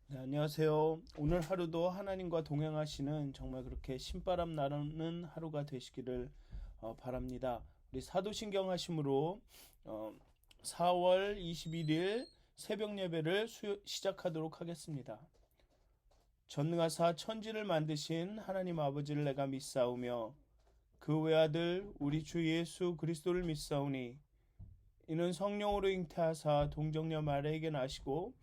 네, 안녕하세요. 오늘 하루도 하나님과 동행하시는 정말 그렇게 신바람 나는 하루가 되시기를 바랍니다. 우리 사도신경 하심으로 4월 21일 새벽 예배를 시작하도록 하겠습니다. 전능하사 천지를 만드신 하나님 아버지를 내가 믿사오며 그 외아들 우리 주 예수 그리스도를 믿사오니 이는 성령으로 잉태하사 동정녀 마리아에게 나시고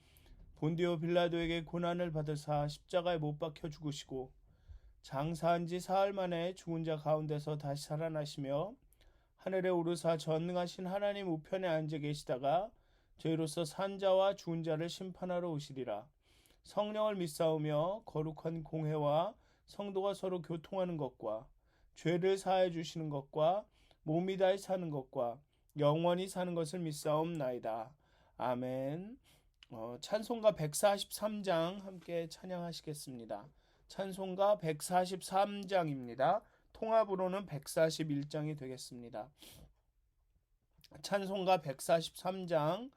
본디오 빌라도에게 고난을 받으사 십자가에 못 박혀 죽으시고 장사한 지 사흘 만에 죽은 자 가운데서 다시 살아나시며 하늘에 오르사 전능하신 하나님 우편에 앉아 계시다가 저희로서 산자와 죽은 자를 심판하러 오시리라. 성령을 믿사오며 거룩한 공회와 성도가 서로 교통하는 것과 죄를 사하여 주시는 것과 몸이 다해 사는 것과 영원히 사는 것을 믿사옵나이다. 아멘. 찬송가 143장 함께 찬양하시겠습니다. 찬송가 143장입니다. 통합으로는 141장이 되겠습니다. 찬송가 143장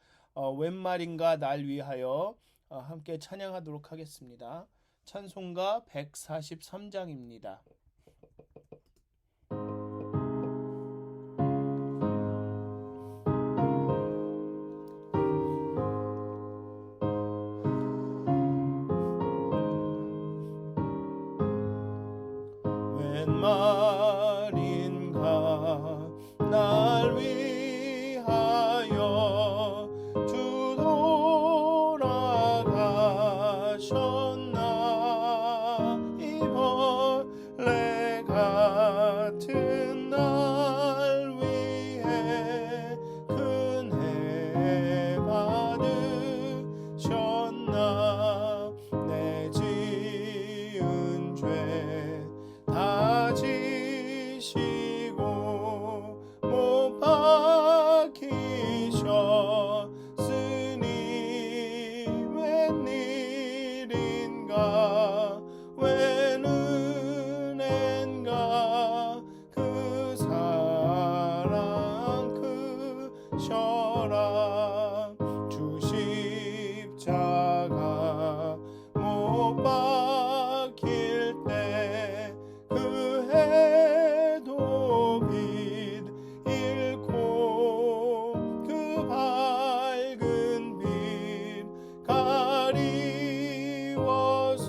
웬 말인가 날 위하여 함께 찬양하도록 하겠습니다. 찬송가 143장입니다. 웬 말인가 날 위하여 주 돌아가셨나 이 벌레 같은 날 위해 큰애 받으셨나 내 지은 죄 다 지시고 못 박히셨으니 웬일인가 웬 은혜인가 그 사랑 크셔라 주 십자가 못 박힐 때 그 해도 빛 잃고 그 밝은 빛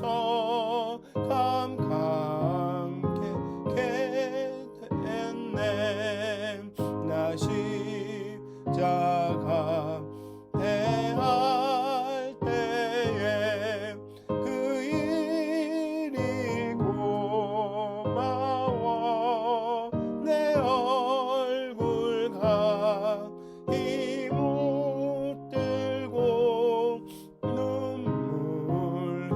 가리워서 캄캄케 됐네 나 십자가 대할 때에 그 일이 고마워 내 얼굴 가히 못 들고 눈물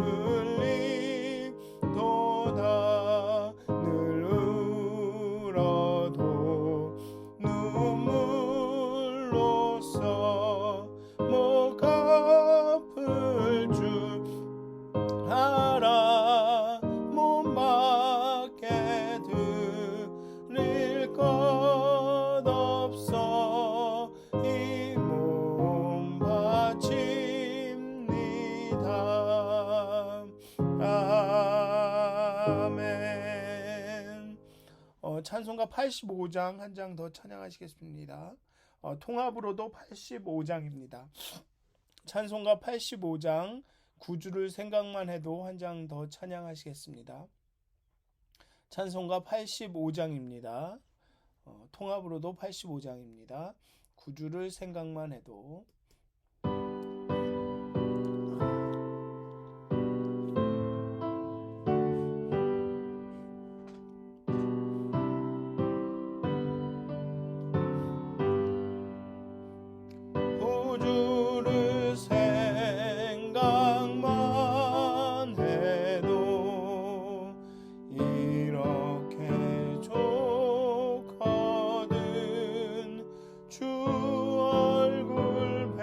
흘리도다 늘 울어도 눈물로써 못 갚을 줄 알아 못 맞게 드릴 것 없어 이 몸 바칩니다. 아멘. 찬송가 85장 한 장 더 찬양하시겠습니다. 통합으로도 85장입니다. 찬송가 85장 9주를 생각만 해도 한 장 더 찬양하시겠습니다. 찬송가 85장입니다. 통합으로도 85장입니다. 9주를 생각만 해도 구주를 생각만 해도 이렇게 좋거든 주 얼굴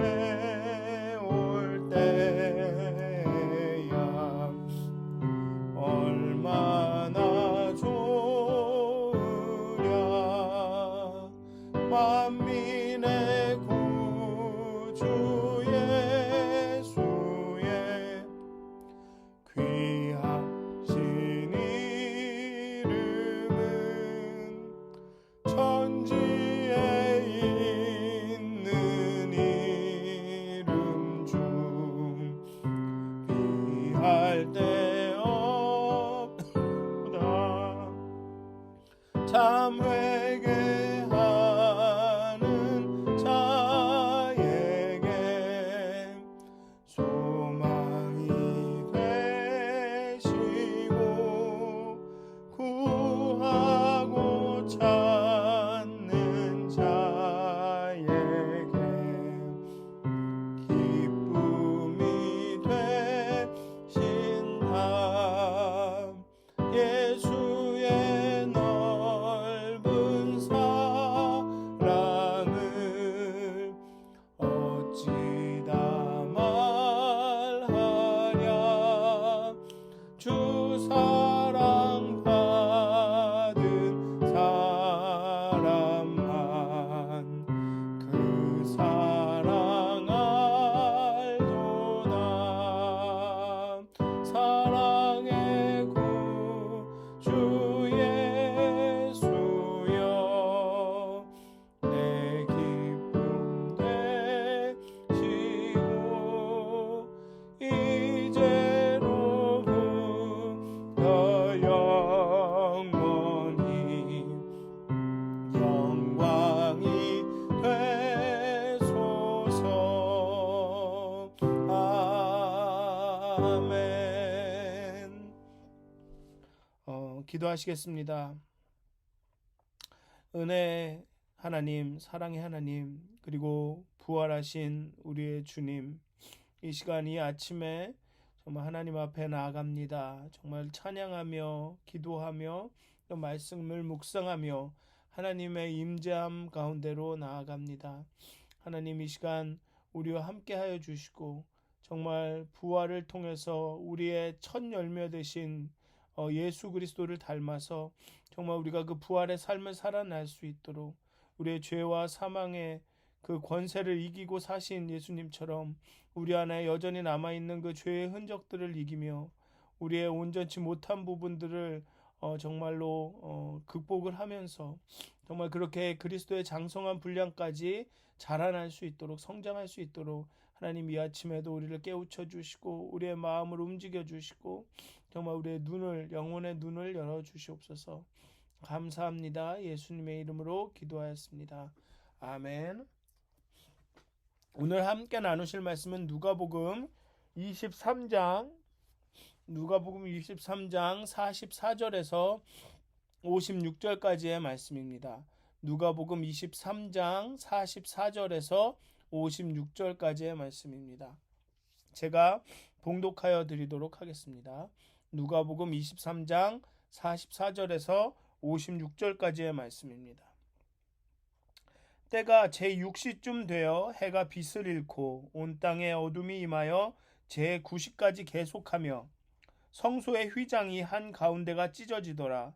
사랑할도다. 사랑의 구주 예수여, 내 기쁨 되시고 이제로부터 영원히 영광이 되소서. 아멘. 기도하시겠습니다. 은혜 하나님, 사랑의 하나님, 그리고 부활하신 우리의 주님, 이 시간 이 아침에 정말 하나님 앞에 나아갑니다. 정말 찬양하며 기도하며 또 말씀을 묵상하며 하나님의 임재함 가운데로 나아갑니다. 하나님, 이 시간 우리와 함께하여 주시고 정말 부활을 통해서 우리의 첫 열매 되신 예수 그리스도를 닮아서 정말 우리가 그 부활의 삶을 살아날 수 있도록 우리의 죄와 사망의 그 권세를 이기고 사신 예수님처럼 우리 안에 여전히 남아있는 그 죄의 흔적들을 이기며 우리의 온전치 못한 부분들을 정말로 극복을 하면서 정말 그렇게 그리스도의 장성한 분량까지 자라날 수 있도록, 성장할 수 있도록 하나님 이 아침에도 우리를 깨우쳐 주시고 우리의 마음을 움직여 주시고 정말 우리의 눈을, 영혼의 눈을 열어 주시옵소서. 감사합니다. 예수님의 이름으로 기도하였습니다. 아멘. 오늘 함께 나누실 말씀은 누가복음 23장 44절에서 56절까지의 말씀입니다. 누가복음 23장 44절에서 56절까지의 말씀입니다. 제가 봉독하여 드리도록 하겠습니다. 누가복음 23장 44절에서 56절까지의 말씀입니다. 때가 제6시쯤 되어 해가 빛을 잃고 온 땅에 어둠이 임하여 제9시까지 계속하며 성소의 휘장이 한 가운데가 찢어지더라.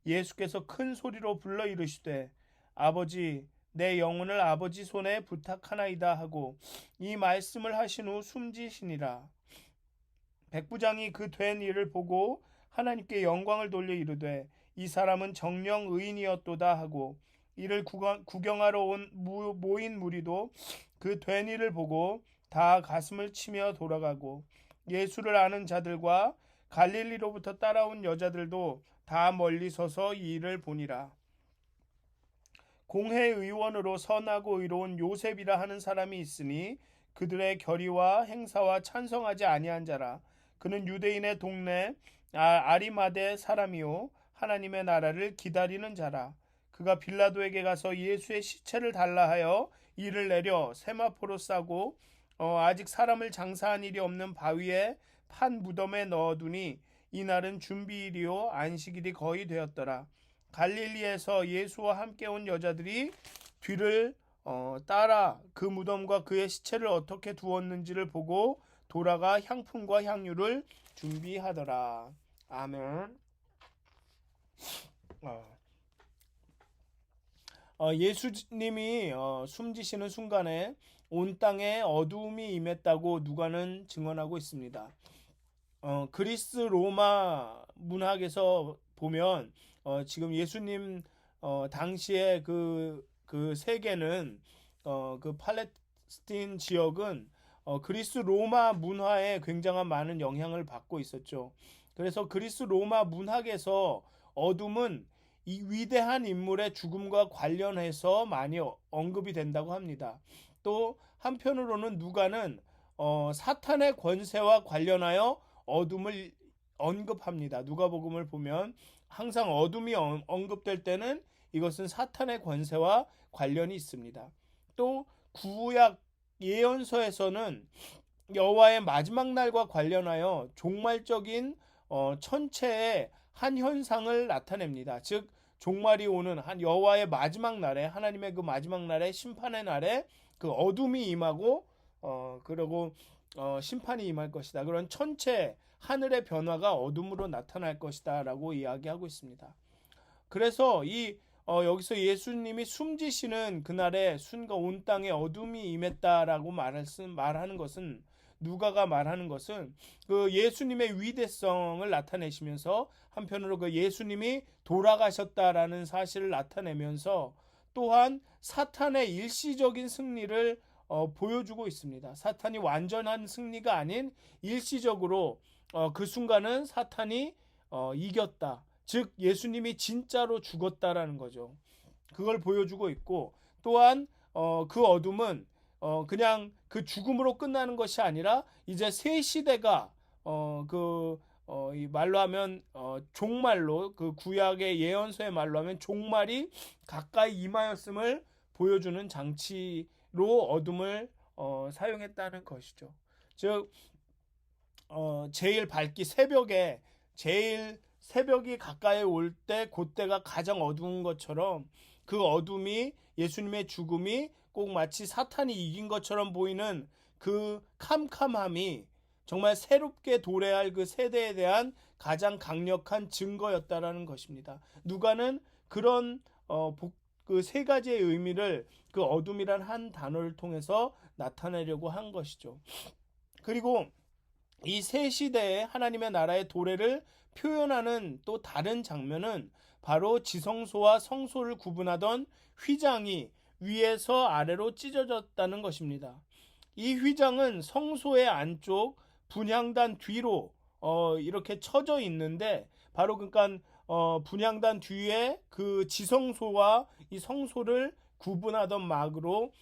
예수께서 큰 소리로 불러 이르시되 아버지, 내 영혼을 아버지 손에 부탁하나이다 하고 이 말씀을 하신 후 숨지시니라. 백부장이 그 된 일을 보고 하나님께 영광을 돌려 이르되 이 사람은 정령 의인이었도다 하고 이를 구경하러 온 모인 무리도 그 된 일을 보고 다 가슴을 치며 돌아가고 예수를 아는 자들과 갈릴리로부터 따라온 여자들도 다 멀리 서서 이 일을 보니라. 공회의원으로 선하고 의로운 요셉이라 하는 사람이 있으니 그들의 결의와 행사와 찬성하지 아니한 자라. 그는 유대인의 동네 아리마대 사람이요 하나님의 나라를 기다리는 자라. 그가 빌라도에게 가서 예수의 시체를 달라 하여 이를 내려 세마포로 싸고 아직 사람을 장사한 일이 없는 바위에 판 무덤에 넣어두니 이날은 준비일이요 안식일이 거의 되었더라. 갈릴리에서 예수와 함께 온 여자들이 뒤를 따라 그 무덤과 그의 시체를 어떻게 두었는지를 보고 돌아가 향품과 향유를 준비하더라. 아멘. 예수님이 숨지시는 순간에 온 땅에 어두움이 임했다고 누가는 증언하고 있습니다. 그리스 로마 문학에서 보면 지금 예수님 당시에 그 세계는 그 팔레스틴 지역은 그리스 로마 문화에 굉장한 많은 영향을 받고 있었죠. 그래서 그리스 로마 문학에서 어둠은 이 위대한 인물의 죽음과 관련해서 많이 언급이 된다고 합니다. 또 한편으로는 누가는 사탄의 권세와 관련하여 어둠을 언급합니다. 누가복음을 보면 항상 어둠이 언급될 때는 이것은 사탄의 권세와 관련이 있습니다. 또 구약 예언서에서는 여호와의 마지막 날과 관련하여 종말적인 천체의 한 현상을 나타냅니다. 즉 종말이 오는 한 여호와의 마지막 날에, 하나님의 그 마지막 날에, 심판의 날에 그 어둠이 임하고 그리고 심판이 임할 것이다. 그런 천체 하늘의 변화가 어둠으로 나타날 것이다 라고 이야기하고 있습니다. 그래서 이 여기서 예수님이 숨지시는 그날에 순간 온 땅에 어둠이 임했다라고 말하는 것은, 누가가 말하는 것은 그 예수님의 위대성을 나타내시면서 한편으로 그 예수님이 돌아가셨다라는 사실을 나타내면서 또한 사탄의 일시적인 승리를 보여주고 있습니다. 사탄이 완전한 승리가 아닌 일시적으로 그 순간은 사탄이 이겼다. 즉 예수님이 진짜로 죽었다라는 거죠. 그걸 보여주고 있고, 또한 그 어둠은 그냥 그 죽음으로 끝나는 것이 아니라 이제 새 시대가 이 말로 하면 종말로, 그 구약의 예언서의 말로 하면 종말이 가까이 임하였음을 보여주는 장치로 어둠을 사용했다는 것이죠. 즉 제일 밝기, 제일 새벽이 가까이 올 때 그때가 가장 어두운 것처럼, 그 어둠이, 예수님의 죽음이 꼭 마치 사탄이 이긴 것처럼 보이는 그 캄캄함이 정말 새롭게 도래할 그 세대에 대한 가장 강력한 증거였다라는 것입니다. 누가는 그런 그 세 가지의 의미를 그 어둠이란 한 단어를 통해서 나타내려고 한 것이죠. 그리고 이 새 시대의 하나님의 나라의 도래를 표현하는 또 다른 장면은 바로 지성소와 성소를 구분하던 휘장이 위에서 아래로 찢어졌다는 것입니다. 이 휘장은 성소의 안쪽 분향단 뒤로 이렇게 쳐져 있는데, 바로 그러니까 분향단 뒤에 그 지성소와 이 성소를 구분하던 막으로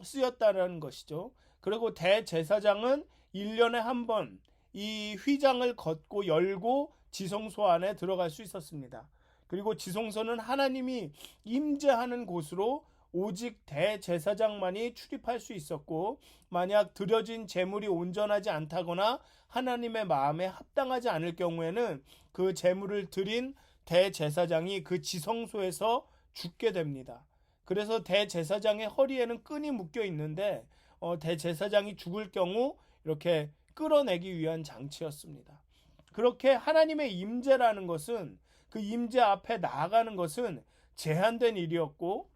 쓰였다는 것이죠. 그리고 대제사장은 1년에 한 번 이 휘장을 걷고 열고 지성소 안에 들어갈 수 있었습니다. 그리고 지성소는 하나님이 임재하는 곳으로 오직 대제사장만이 출입할 수 있었고, 만약 드려진 제물이 온전하지 않다거나 하나님의 마음에 합당하지 않을 경우에는 그 제물을 드린 대제사장이 그 지성소에서 죽게 됩니다. 그래서 대제사장의 허리에는 끈이 묶여 있는데 대제사장이 죽을 경우 이렇게 끌어내기 위한 장치였습니다. 그렇게 하나님의 임재라는 것은, 그 임재 앞에 나아가는 것은 제한된 일이었고,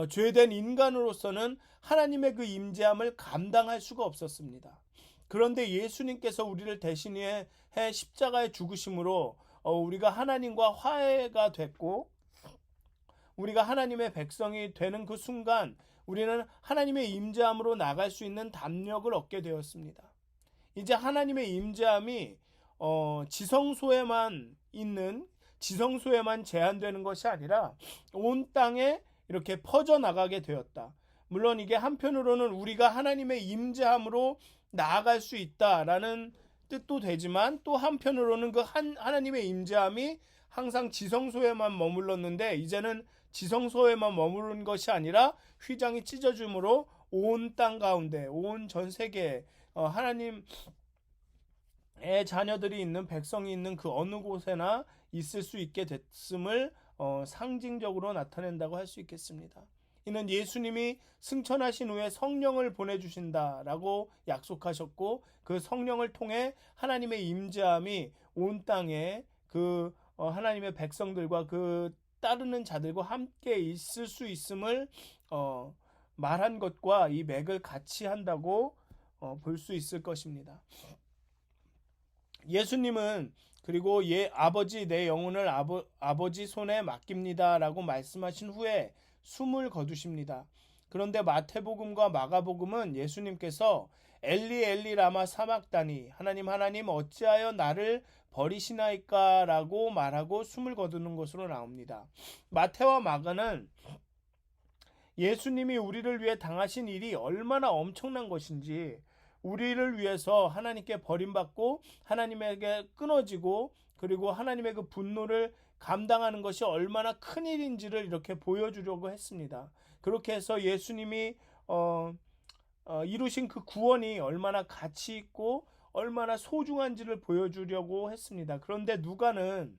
죄된 인간으로서는 하나님의 그 임재함을 감당할 수가 없었습니다. 그런데 예수님께서 우리를 대신해 십자가에 죽으심으로 우리가 하나님과 화해가 됐고, 우리가 하나님의 백성이 되는 그 순간 우리는 하나님의 임재함으로 나갈 수 있는 담력을 얻게 되었습니다. 이제 하나님의 임재함이 지성소에만 제한되는 것이 아니라 온 땅에 이렇게 퍼져나가게 되었다. 물론 이게 한편으로는 우리가 하나님의 임재함으로 나아갈 수 있다라는 뜻도 되지만, 또 한편으로는 그 하나님의 임재함이 항상 지성소에만 머물렀는데 이제는 지성소에만 머무른 것이 아니라 휘장이 찢어짐으로 온 땅 가운데, 온 전 세계에 하나님의 자녀들이 있는, 백성이 있는 그 어느 곳에나 있을 수 있게 됐음을 상징적으로 나타낸다고 할 수 있겠습니다. 이는 예수님이 승천하신 후에 성령을 보내주신다라고 약속하셨고, 그 성령을 통해 하나님의 임재함이 온 땅에 그 하나님의 백성들과 그 따르는 자들과 함께 있을 수 있음을 말한 것과 이 맥을 같이 한다고 볼 수 있을 것입니다. 예수님은 그리고 아버지, 내 영혼을 아버지 손에 맡깁니다 라고 말씀하신 후에 숨을 거두십니다. 그런데 마태복음과 마가복음은 예수님께서 엘리 엘리 라마 사막다니, 하나님 하나님 어찌하여 나를 버리시나이까 라고 말하고 숨을 거두는 것으로 나옵니다. 마태와 마가는 예수님이 우리를 위해 당하신 일이 얼마나 엄청난 것인지, 우리를 위해서 하나님께 버림받고 하나님에게 끊어지고, 그리고 하나님의 그 분노를 감당하는 것이 얼마나 큰 일인지를 이렇게 보여주려고 했습니다. 그렇게 해서 예수님이 이루신 그 구원이 얼마나 가치 있고 얼마나 소중한지를 보여주려고 했습니다. 그런데 누가는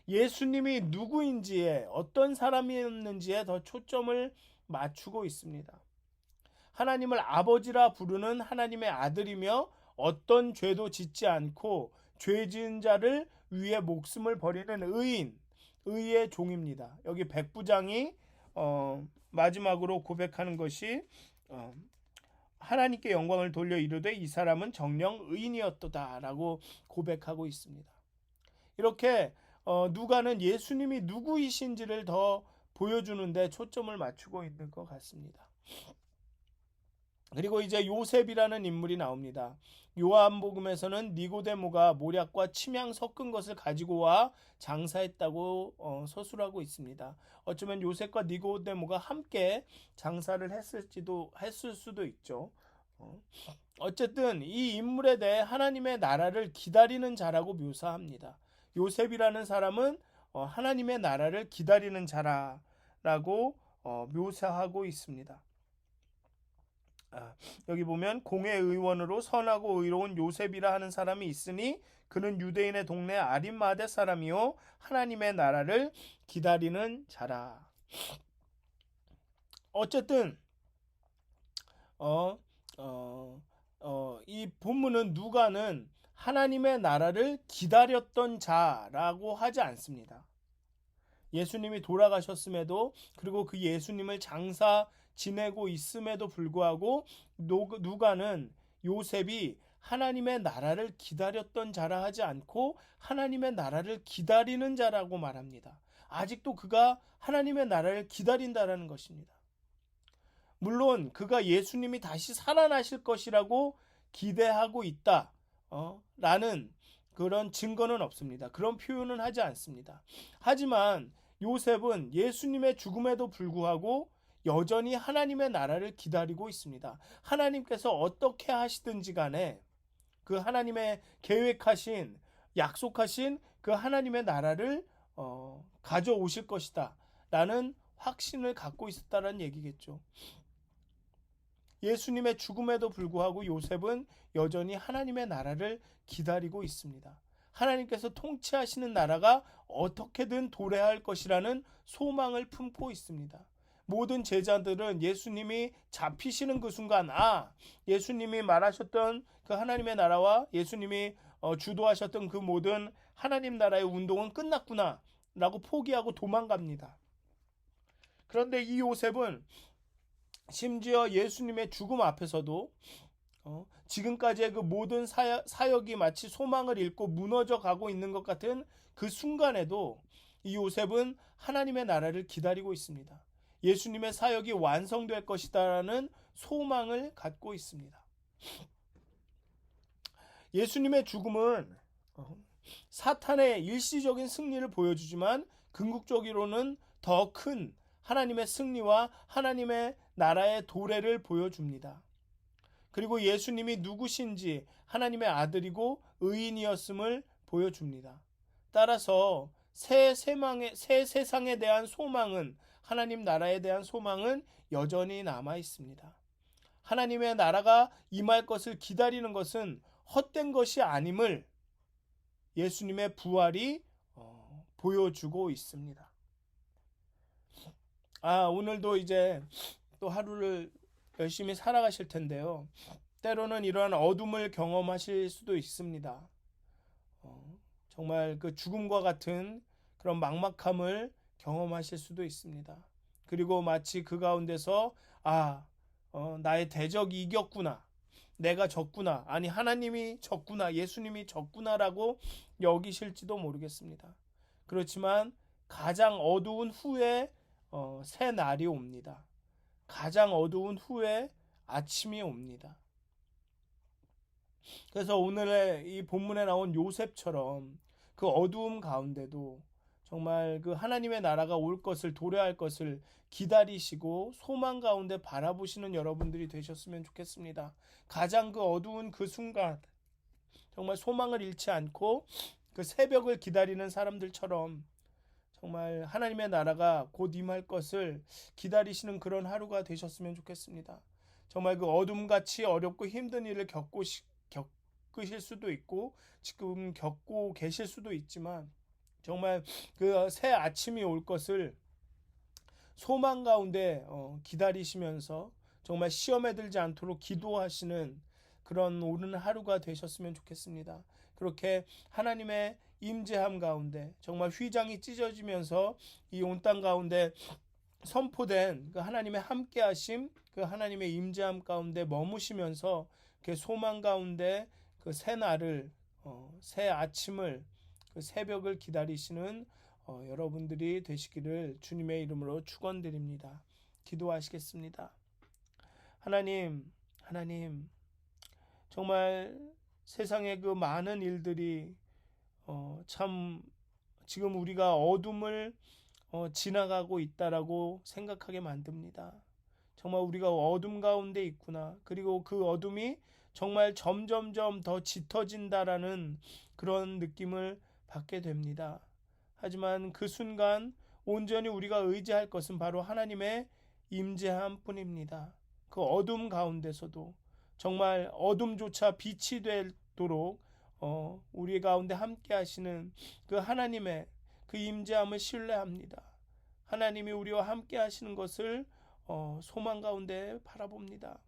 예수님이 누구인지에, 어떤 사람이었는지에 더 초점을 맞추고 있습니다. 하나님을 아버지라 부르는 하나님의 아들이며 어떤 죄도 짓지 않고 죄 지은 자를 위해 목숨을 버리는 의의 종입니다. 여기 백부장이 마지막으로 고백하는 것이 하나님께 영광을 돌려 이르되 이 사람은 정령 의인이었도다라고 고백하고 있습니다. 이렇게 누가는 예수님이 누구이신지를 더 보여주는데 초점을 맞추고 있는 것 같습니다. 그리고 이제 요셉이라는 인물이 나옵니다. 요한복음에서는 니고데모가 모략과 침향 섞은 것을 가지고 와 장사했다고 서술하고 있습니다. 어쩌면 요셉과 니고데모가 함께 장사를 했을 수도 있죠. 어쨌든 이 인물에 대해 하나님의 나라를 기다리는 자라고 묘사합니다. 요셉이라는 사람은 하나님의 나라를 기다리는 자라고 묘사하고 있습니다. 여기 보면 공회 의원으로 선하고 의로운 요셉이라 하는 사람이 있으니 그는 유대인의 동네 아림마대 사람이요 하나님의 나라를 기다리는 자라. 어쨌든 이 본문은 누가는 하나님의 나라를 기다렸던 자라고 하지 않습니다. 예수님이 돌아가셨음에도 그리고 그 예수님을 장사 지내고 있음에도 불구하고 누가는 요셉이 하나님의 나라를 기다렸던 자라 하지 않고 하나님의 나라를 기다리는 자라고 말합니다. 아직도 그가 하나님의 나라를 기다린다라는 것입니다. 물론 그가 예수님이 다시 살아나실 것이라고 기대하고 있다 라는 그런 증거는 없습니다. 그런 표현은 하지 않습니다. 하지만 요셉은 예수님의 죽음에도 불구하고 여전히 하나님의 나라를 기다리고 있습니다. 하나님께서 어떻게 하시든지 간에 그 하나님의 계획하신 약속하신 그 하나님의 나라를 가져오실 것이다 라는 확신을 갖고 있었다는 얘기겠죠. 예수님의 죽음에도 불구하고 요셉은 여전히 하나님의 나라를 기다리고 있습니다. 하나님께서 통치하시는 나라가 어떻게든 도래할 것이라는 소망을 품고 있습니다. 모든 제자들은 예수님이 잡히시는 그 순간 예수님이 말하셨던 그 하나님의 나라와 예수님이 주도하셨던 그 모든 하나님 나라의 운동은 끝났구나 라고 포기하고 도망갑니다. 그런데 이 요셉은 심지어 예수님의 죽음 앞에서도 지금까지의 그 모든 사역이 마치 소망을 잃고 무너져 가고 있는 것 같은 그 순간에도 이 요셉은 하나님의 나라를 기다리고 있습니다. 예수님의 사역이 완성될 것이다라는 소망을 갖고 있습니다. 예수님의 죽음은 사탄의 일시적인 승리를 보여주지만 궁극적으로는 더 큰 하나님의 승리와 하나님의 나라의 도래를 보여줍니다. 그리고 예수님이 누구신지 하나님의 아들이고 의인이었음을 보여줍니다. 따라서 새 세상에 대한 소망은 하나님 나라에 대한 소망은 여전히 남아 있습니다. 하나님의 나라가 임할 것을 기다리는 것은 헛된 것이 아님을 예수님의 부활이 보여주고 있습니다. 오늘도 이제 또 하루를 열심히 살아가실 텐데요. 때로는 이러한 어둠을 경험하실 수도 있습니다. 정말 그 죽음과 같은 그런 막막함을 경험하실 수도 있습니다. 그리고 마치 그 가운데서 나의 대적이 이겼구나. 내가 졌구나. 아니 하나님이 졌구나. 예수님이 졌구나라고 여기실지도 모르겠습니다. 그렇지만 가장 어두운 후에 새 날이 옵니다. 가장 어두운 후에 아침이 옵니다. 그래서 오늘의 이 본문에 나온 요셉처럼 그 어두움 가운데도 정말 그 하나님의 나라가 올 것을 도래할 것을 기다리시고 소망 가운데 바라보시는 여러분들이 되셨으면 좋겠습니다. 가장 그 어두운 그 순간 정말 소망을 잃지 않고 그 새벽을 기다리는 사람들처럼 정말 하나님의 나라가 곧 임할 것을 기다리시는 그런 하루가 되셨으면 좋겠습니다. 정말 그 어둠같이 어렵고 힘든 일을 겪으실 수도 있고 지금 겪고 계실 수도 있지만 정말 그 새 아침이 올 것을 소망 가운데 기다리시면서 정말 시험에 들지 않도록 기도하시는 그런 오는 하루가 되셨으면 좋겠습니다. 그렇게 하나님의 임재함 가운데 정말 휘장이 찢어지면서 이 온 땅 가운데 선포된 그 하나님의 함께하심, 그 하나님의 임재함 가운데 머무시면서 그 소망 가운데 그 새 날을 새 아침을 그 새벽을 기다리시는 여러분들이 되시기를 주님의 이름으로 축원드립니다. 기도하시겠습니다. 하나님, 정말 세상의 그 많은 일들이 참 지금 우리가 어둠을 지나가고 있다라고 생각하게 만듭니다. 정말 우리가 어둠 가운데 있구나. 그리고 그 어둠이 정말 점점점 더 짙어진다라는 그런 느낌을 받게 됩니다. 하지만 그 순간 온전히 우리가 의지할 것은 바로 하나님의 임재함 뿐입니다. 그 어둠 가운데서도 정말 어둠조차 빛이 되도록 우리 가운데 함께 하시는 그 하나님의 그 임재함을 신뢰합니다. 하나님이 우리와 함께 하시는 것을 소망 가운데 바라봅니다.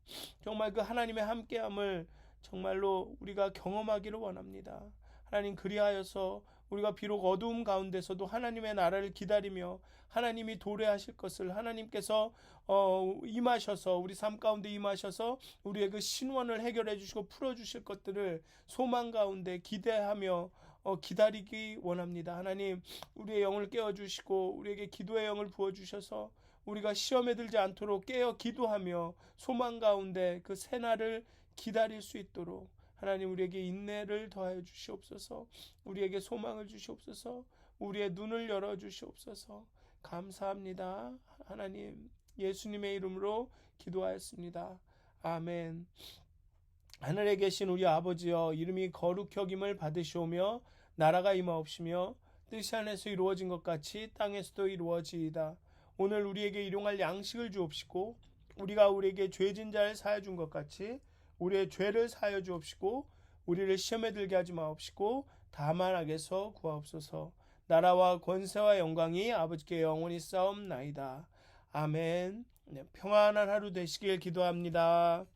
정말 그 하나님의 함께함을 정말로 우리가 경험하기를 원합니다. 하나님, 그리하여서 우리가 비록 어두움 가운데서도 하나님의 나라를 기다리며 하나님이 도래하실 것을, 하나님께서 임하셔서 우리 삶 가운데 임하셔서 우리의 그 신원을 해결해 주시고 풀어 주실 것들을 소망 가운데 기대하며 기다리기 원합니다. 하나님, 우리의 영을 깨워 주시고 우리에게 기도의 영을 부어 주셔서 우리가 시험에 들지 않도록 깨어 기도하며 소망 가운데 그 새날을 기다릴 수 있도록 하나님, 우리에게 인내를 더하여 주시옵소서. 우리에게 소망을 주시옵소서. 우리의 눈을 열어 주시옵소서. 감사합니다. 하나님, 예수님의 이름으로 기도하였습니다. 아멘. 하늘에 계신 우리 아버지여, 이름이 거룩히 여김을 받으시오며 나라가 임하옵시며 뜻이 하늘에서 이루어진 것 같이 땅에서도 이루어지이다. 오늘 우리에게 일용할 양식을 주옵시고 우리가 우리에게 죄진 자를 사하여 준 것 같이 우리의 죄를 사하여 주옵시고 우리를 시험에 들게 하지 마옵시고 다만 악에서 구하옵소서. 나라와 권세와 영광이 아버지께 영원히 싸움나이다. 아멘. 평안한 하루 되시길 기도합니다.